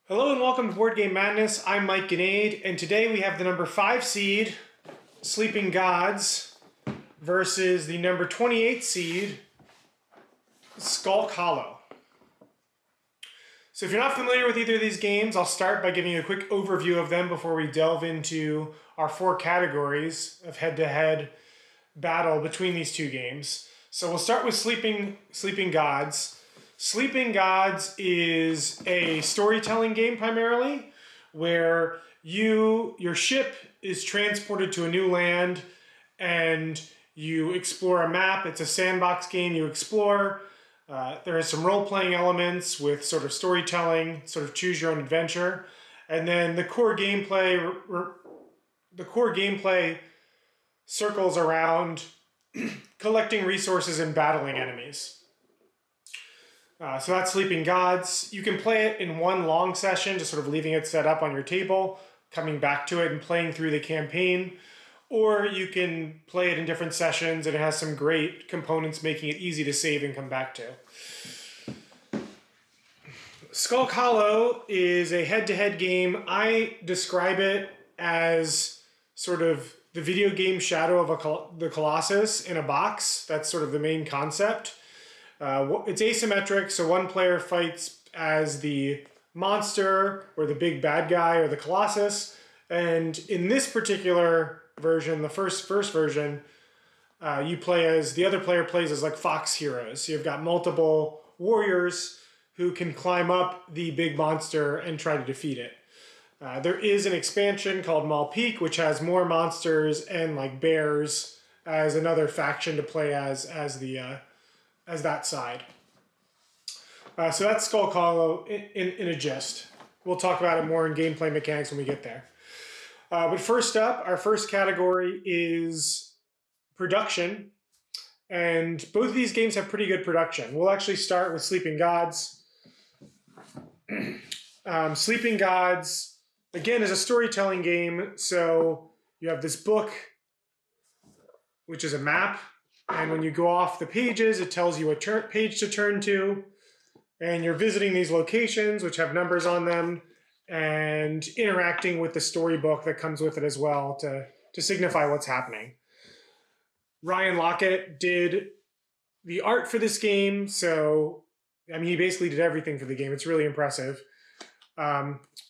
Hello and welcome to Board Game Madness. I'm Mike Ganade, and today we have the number 5 seed, Sleeping Gods, versus the number 28 seed, Skulk Hollow. So if you're not familiar with either of these games, I'll start by giving you a quick overview of them before we delve into our 4 categories of head-to-head battle between these two games. So we'll start with Sleeping Gods. Sleeping Gods is a storytelling game primarily, where your ship is transported to a new land and you explore a map. It's a sandbox game. You explore. There are some role-playing elements with sort of storytelling, sort of choose your own adventure, and then the core gameplay circles around collecting resources and battling enemies. So that's Sleeping Gods. You can play it in one long session, just sort of leaving it set up on your table, coming back to it and playing through the campaign. Or you can play it in different sessions, and it has some great components making it easy to save and come back to. Skulk Hollow is a head-to-head game. I describe it as sort of the video game Shadow of the Colossus in a box. That's sort of the main concept. It's asymmetric, so one player fights as the monster or the big bad guy or the Colossus, and in this particular version, the first version, the other player plays as like fox heroes. So you've got multiple warriors who can climb up the big monster and try to defeat it. There is an expansion called Mall Peak, which has more monsters and like bears as another faction to play as that side. So that's Skulk Hollow in a gist. We'll talk about it more in gameplay mechanics when we get there. But first up, our first category is production. And both of these games have pretty good production. We'll actually start with Sleeping Gods. Sleeping Gods, again, is a storytelling game. So you have this book, which is a map. And when you go off the pages, it tells you what page to turn to. And you're visiting these locations, which have numbers on them, and interacting with the storybook that comes with it as well to signify what's happening. Ryan Lockett did the art for this game. So, I mean, he basically did everything for the game. It's really impressive.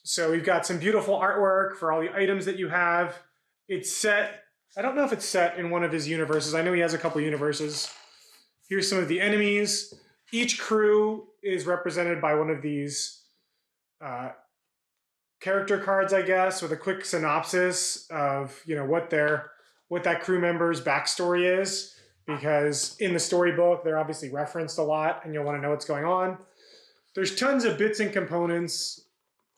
So we've got some beautiful artwork for all the items that you have. It's set... I don't know if it's set in one of his universes. I know he has a couple universes. Here's some of the enemies. Each crew is represented by one of these character cards, I guess, with a quick synopsis of what that crew member's backstory is. Because in the storybook, they're obviously referenced a lot, and you'll want to know what's going on. There's tons of bits and components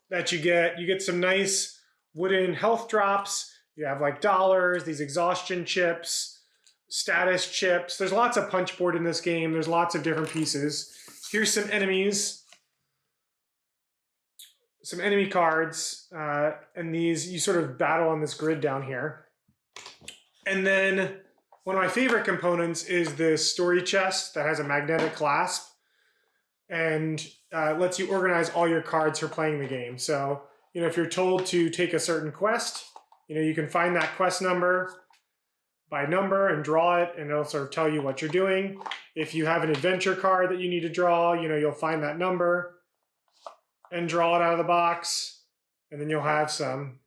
that you get. You get some nice wooden health drops. You have like dollars, these exhaustion chips, status chips. There's lots of punch board in this game. There's lots of different pieces. Here's some enemies, some enemy cards, and these you sort of battle on this grid down here. And then one of my favorite components is this story chest that has a magnetic clasp and lets you organize all your cards for playing the game. So, if you're told to take a certain quest, you can find that quest number by number and draw it, and it'll sort of tell you what you're doing. If you have an adventure card that you need to draw, you'll find that number and draw it out of the box. And then you'll have some,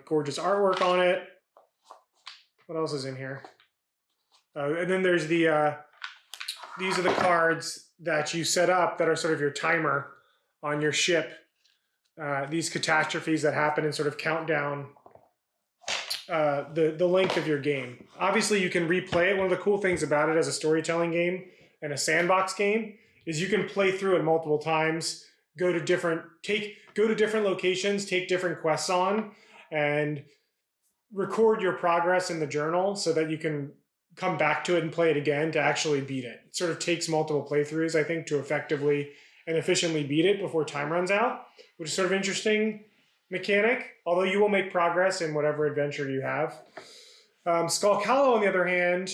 gorgeous artwork on it. What else is in here? And then there's these are the cards that you set up that are sort of your timer on your ship. These catastrophes that happen and sort of count down the length of your game. Obviously, you can replay it. One of the cool things about it as a storytelling game and a sandbox game is you can play through it multiple times, go to different locations, take different quests on, and record your progress in the journal so that you can come back to it and play it again to actually beat it. It sort of takes multiple playthroughs, I think, to effectively and efficiently beat it before time runs out, which is sort of interesting mechanic, although you will make progress in whatever adventure you have. Skulk Hollow, on the other hand,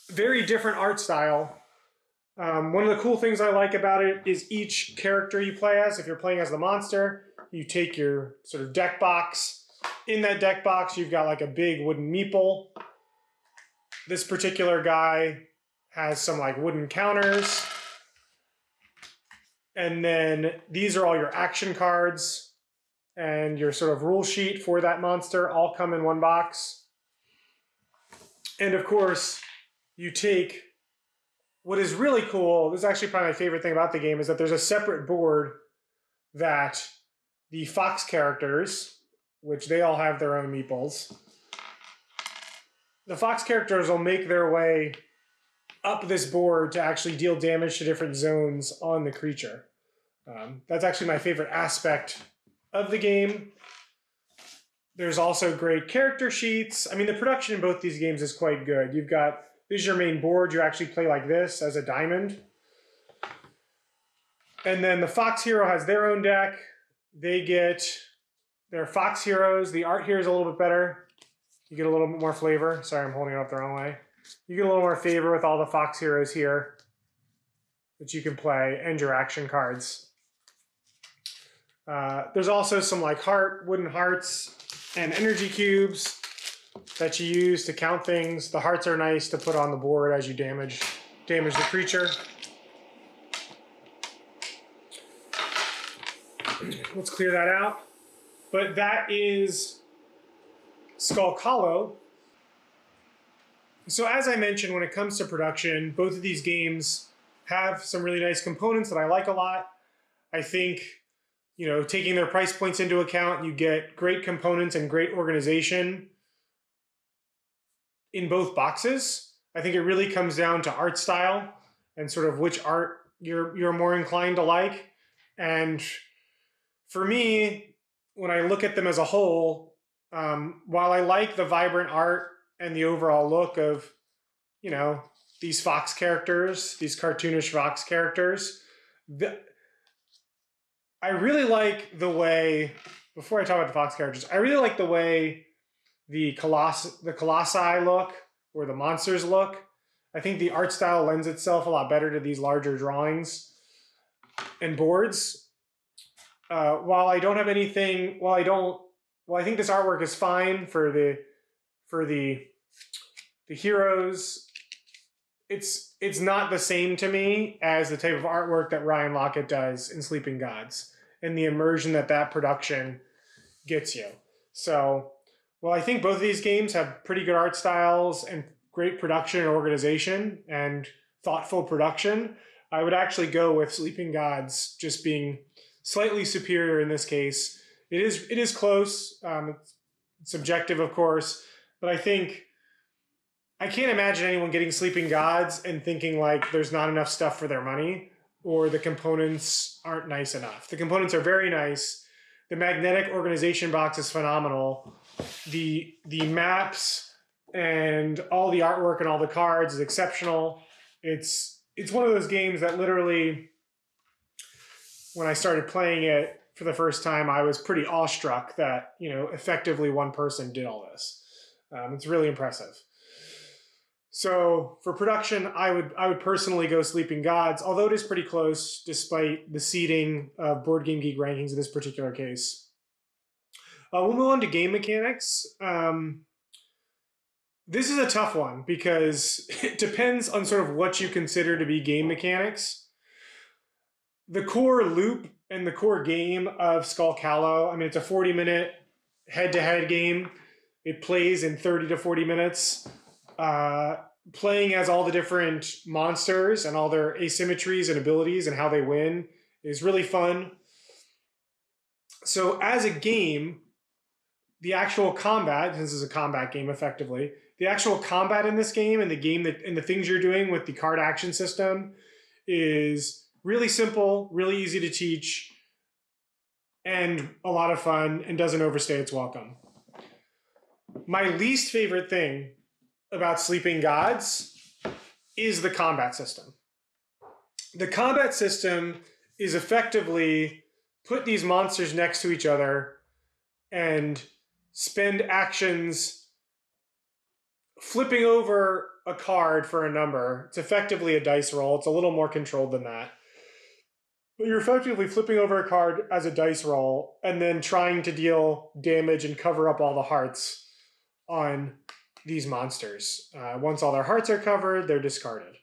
very different art style. One of the cool things I like about it is each character you play as, if you're playing as the monster, you take your sort of deck box. In that deck box, you've got like a big wooden meeple. This particular guy has some like wooden counters. And then these are all your action cards and your sort of rule sheet for that monster all come in one box. And of course, you take what is really cool, this is actually probably my favorite thing about the game, is that there's a separate board that the fox characters, which they all have their own meeples, the fox characters will make their way up this board to actually deal damage to different zones on the creature. That's actually my favorite aspect of the game. There's also great character sheets. I mean, the production in both these games is quite good. You've got, this is your main board. You actually play like this as a diamond. And then the Fox Hero has their own deck. They get their Fox Heroes. The art here is a little bit better. You get a little bit more flavor. Sorry, I'm holding it up the wrong way. You get a little more flavor with all the Fox Heroes here that you can play and your action cards. There's also some like wooden hearts and energy cubes that you use to count things. The hearts are nice to put on the board as you damage the creature. Let's clear that out. But that is Skulk Hollow. So as I mentioned, when it comes to production, both of these games have some really nice components that I like a lot. I think, you know, taking their price points into account, you get great components and great organization in both boxes. I think it really comes down to art style and sort of which art you're more inclined to like. And for me, when I look at them as a whole, while I like the vibrant art and the overall look of, you know, these fox characters, these cartoonish fox characters, I really like the way, before I talk about the fox characters, I really like the way the colossi look, or the monsters look. I think the art style lends itself a lot better to these larger drawings and boards. While I don't have anything, I think this artwork is fine for the heroes. It's not the same to me as the type of artwork that Ryan Lockett does in Sleeping Gods and the immersion that production gets you. So, well, I think both of these games have pretty good art styles and great production and organization and thoughtful production. I would actually go with Sleeping Gods just being slightly superior in this case. It is close. It's subjective, of course, but I think I can't imagine anyone getting Sleeping Gods and thinking like there's not enough stuff for their money or the components aren't nice enough. The components are very nice. The magnetic organization box is phenomenal. The maps and all the artwork and all the cards is exceptional. It's one of those games that literally, when I started playing it for the first time, I was pretty awestruck that, you know, effectively one person did all this. It's really impressive. So for production, I would personally go Sleeping Gods, although it is pretty close despite the seeding of Board Game Geek rankings in this particular case. We'll move on to game mechanics. This is a tough one because it depends on sort of what you consider to be game mechanics. The core loop and the core game of Skulk Hollow, I mean, it's a 40-minute head-to-head game. It plays in 30 to 40 minutes. Playing as all the different monsters and all their asymmetries and abilities and how they win is really fun. So as a game, the actual combat, this is a combat game effectively, the actual combat in this game and the things you're doing with the card action system is really simple, really easy to teach, and a lot of fun, and doesn't overstay its welcome. My least favorite thing about Sleeping Gods is the combat system. The combat system is effectively put these monsters next to each other and spend actions flipping over a card for a number. It's effectively a dice roll. It's a little more controlled than that. But you're effectively flipping over a card as a dice roll and then trying to deal damage and cover up all the hearts on these monsters. Once all their hearts are covered, they're discarded.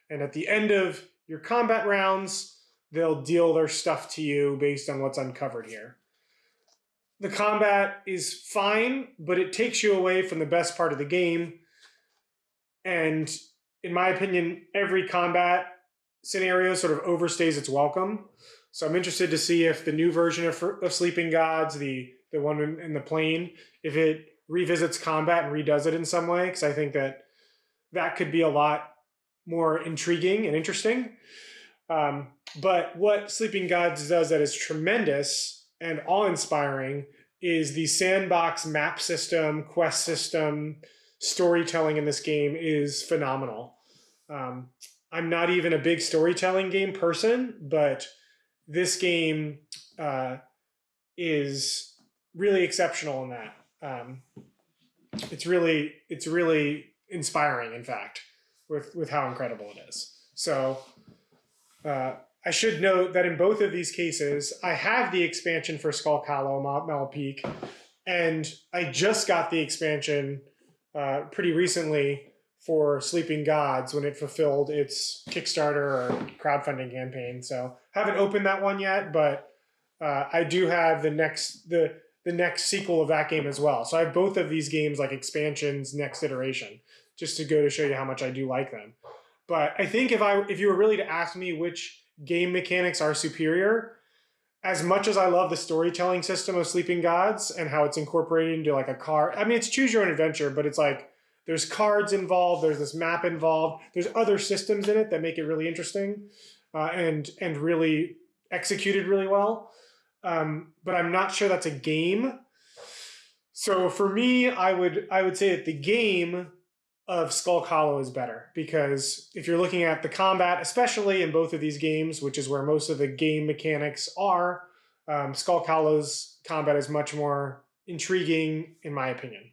And at the end of your combat rounds, they'll deal their stuff to you based on what's uncovered here. The combat is fine, but it takes you away from the best part of the game. And in my opinion, every combat scenario sort of overstays its welcome. So I'm interested to see if the new version of Sleeping Gods, the one in the plane, if it revisits combat and redoes it in some way, because I think that could be a lot more intriguing and interesting. But what Sleeping Gods does that is tremendous and awe-inspiring is the sandbox map system, quest system, storytelling in this game is phenomenal. I'm not even a big storytelling game person, but this game is really exceptional in that. It's really inspiring, in fact, with how incredible it is. So I should note that in both of these cases, I have the expansion for Skulk Hollow, Mal Peak, and I just got the expansion pretty recently for Sleeping Gods when it fulfilled its Kickstarter or crowdfunding campaign. So haven't opened that one yet, but I do have the next sequel of that game as well. So I have both of these games like expansions, next iteration, just to go to show you how much I do like them. But I think if you were really to ask me which game mechanics are superior, as much as I love the storytelling system of Sleeping Gods and how it's incorporated into like a card, I mean, it's choose your own adventure, but it's like there's cards involved, there's this map involved, there's other systems in it that make it really interesting and really executed really well. But I'm not sure that's a game. So for me, I would say that the game of Skulk Hollow is better, because if you're looking at the combat, especially in both of these games, which is where most of the game mechanics are, Skulk Hollow's combat is much more intriguing, in my opinion.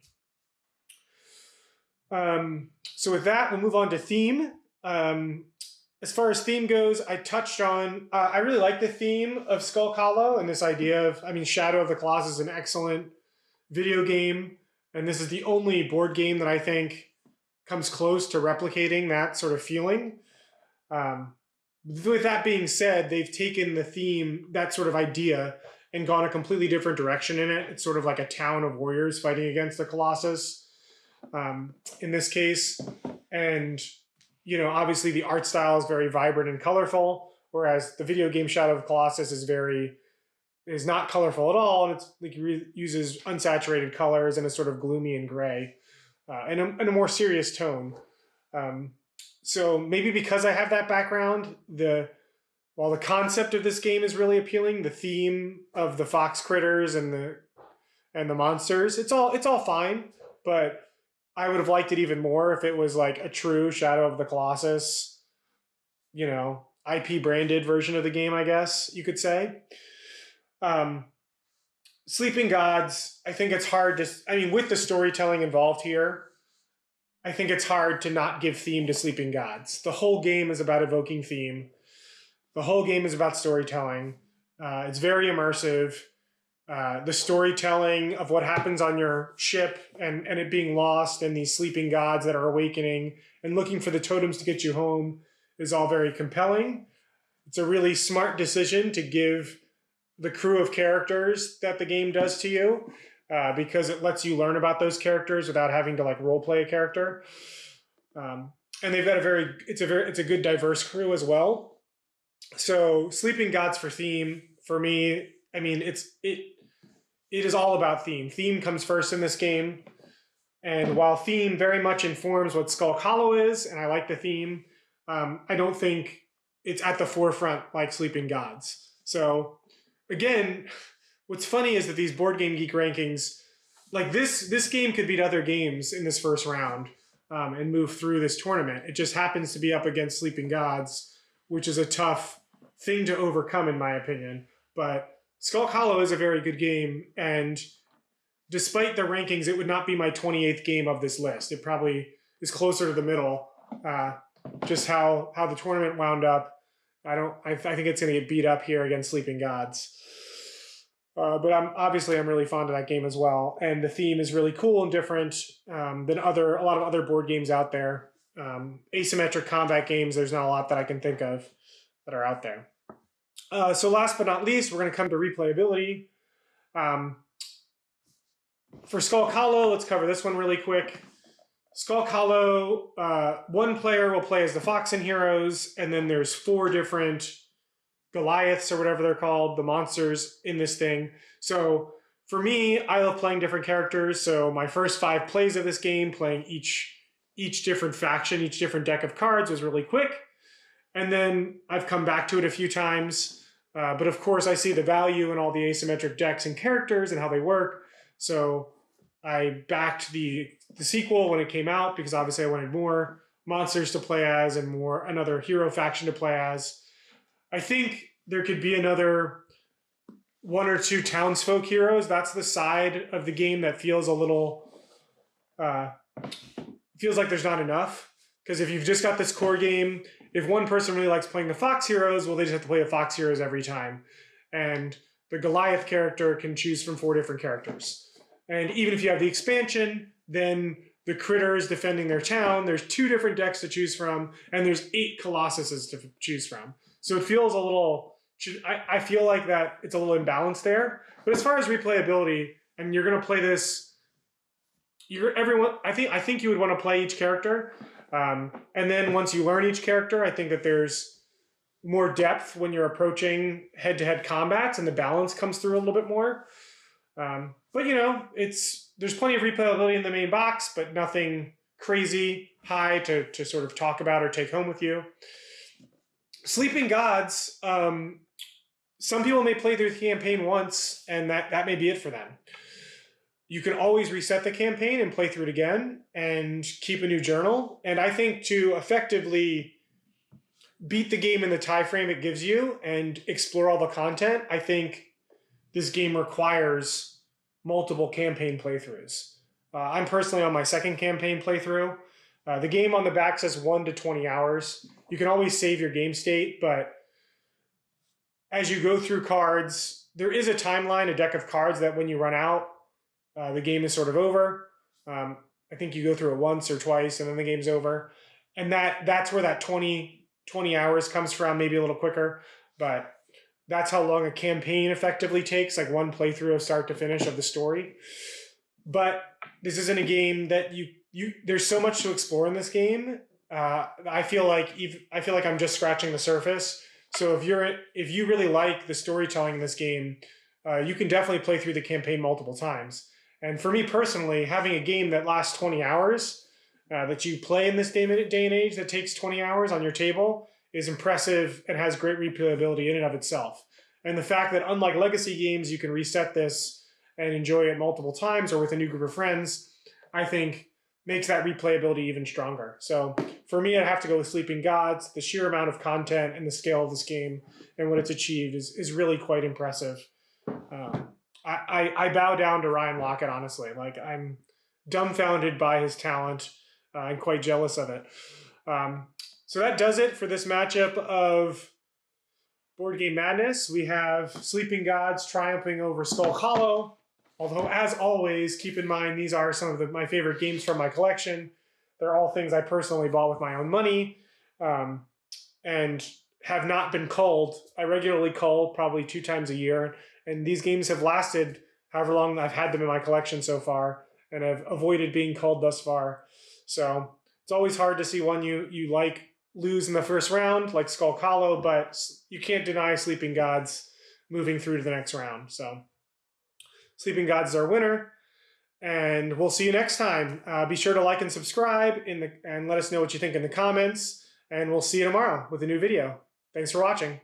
So with that, we'll move on to theme. As far as theme goes, I touched on, I really like the theme of Skulk Hollow and this idea of, Shadow of the Colossus is an excellent video game, and this is the only board game that I think comes close to replicating that sort of feeling. With that being said, they've taken the theme, that sort of idea, and gone a completely different direction in it. It's sort of like a town of warriors fighting against the Colossus in this case. And, obviously the art style is very vibrant and colorful, whereas the video game Shadow of the Colossus is not colorful at all, and it's like uses unsaturated colors and is sort of gloomy and gray. And a more serious tone. So maybe because I have that background, while the concept of this game is really appealing, the theme of the fox critters and the monsters, it's all fine. But I would have liked it even more if it was like a true Shadow of the Colossus, IP branded version of the game, I guess you could say. Sleeping Gods, I think it's hard to, with the storytelling involved here, I think it's hard to not give theme to Sleeping Gods. The whole game is about evoking theme. The whole game is about storytelling. It's very immersive. The storytelling of what happens on your ship and it being lost and these sleeping gods that are awakening and looking for the totems to get you home is all very compelling. It's a really smart decision to give the crew of characters that the game does to you, because it lets you learn about those characters without having to like role play a character. And they've got it's a good diverse crew as well. So Sleeping Gods for theme, for me, it is all about theme. Theme comes first in this game. And while theme very much informs what Skulk Hollow is, and I like the theme, I don't think it's at the forefront like Sleeping Gods. So again, what's funny is that these Board Game Geek rankings, like this game could beat other games in this first round and move through this tournament. It just happens to be up against Sleeping Gods, which is a tough thing to overcome in my opinion. But Skulk Hollow is a very good game, and despite the rankings, it would not be my 28th game of this list. It probably is closer to the middle. Just how the tournament wound up. I think it's going to get beat up here against Sleeping Gods. But I'm really fond of that game as well, and the theme is really cool and different than a lot of other board games out there. Asymmetric combat games, there's not a lot that I can think of that are out there. So last but not least, we're going to come to replayability. For Skulk Hollow, let's cover this one really quick. Skulk Hollow, one player will play as the Foxen heroes, and then there's 4 different Goliaths or whatever they're called, the monsters in this thing. So for me, I love playing different characters. So my first 5 plays of this game, playing each different faction, each different deck of cards, was really quick. And then I've come back to it a few times. But of course, I see the value in all the asymmetric decks and characters and how they work. So I backed the sequel when it came out because obviously I wanted more monsters to play as and another hero faction to play as. I think there could be another 1 or 2 townsfolk heroes. That's the side of the game that feels a little, feels like there's not enough. Because if you've just got this core game, if one person really likes playing the Fox heroes, well, they just have to play the Fox heroes every time. And the Goliath character can choose from 4 different characters. And even if you have the expansion, then the critters defending their town, there's 2 different decks to choose from, and there's 8 Colossuses to choose from. So it feels a little, I feel like that it's a little imbalanced there. But as far as replayability, and you're going to play this, I think you would want to play each character. And then once you learn each character, I think that there's more depth when you're approaching head-to-head combats, and the balance comes through a little bit more. But there's plenty of replayability in the main box, but nothing crazy high to sort of talk about or take home with you. Sleeping Gods, some people may play through the campaign once, and that may be it for them. You can always reset the campaign and play through it again and keep a new journal. And I think to effectively beat the game in the time frame it gives you and explore all the content, I think this game requires multiple campaign playthroughs. I'm personally on my 2nd campaign playthrough. The game on the back says 1 to 20 hours. You can always save your game state, but as you go through cards, there is a timeline, a deck of cards that when you run out, the game is sort of over. I think you go through it once or twice and then the game's over. And that's where that 20 hours comes from, maybe a little quicker, but that's how long a campaign effectively takes, like one playthrough of start to finish of the story. But this isn't a game that there's so much to explore in this game. I feel like I'm just scratching the surface. So if you really like the storytelling in this game, you can definitely play through the campaign multiple times. And for me personally, having a game that lasts 20 hours, that you play in this day and age that takes 20 hours on your table is impressive and has great replayability in and of itself. And the fact that unlike legacy games, you can reset this and enjoy it multiple times or with a new group of friends, I think makes that replayability even stronger. So for me, I'd have to go with Sleeping Gods. The sheer amount of content and the scale of this game and what it's achieved is really quite impressive. I bow down to Ryan Lockett, honestly. Like, I'm dumbfounded by his talent and quite jealous of it. So that does it for this matchup of Board Game Madness. We have Sleeping Gods triumphing over Skulk Hollow. Although, as always, keep in mind, these are some of my favorite games from my collection. They're all things I personally bought with my own money and have not been culled. I regularly cull probably 2 times a year. And these games have lasted however long I've had them in my collection so far. And I've avoided being culled thus far. So it's always hard to see one you like lose in the first round, like Skulk Hollow. But you can't deny Sleeping Gods moving through to the next round. So Sleeping Gods is our winner, and we'll see you next time. Be sure to like and subscribe and let us know what you think in the comments, and we'll see you tomorrow with a new video. Thanks for watching.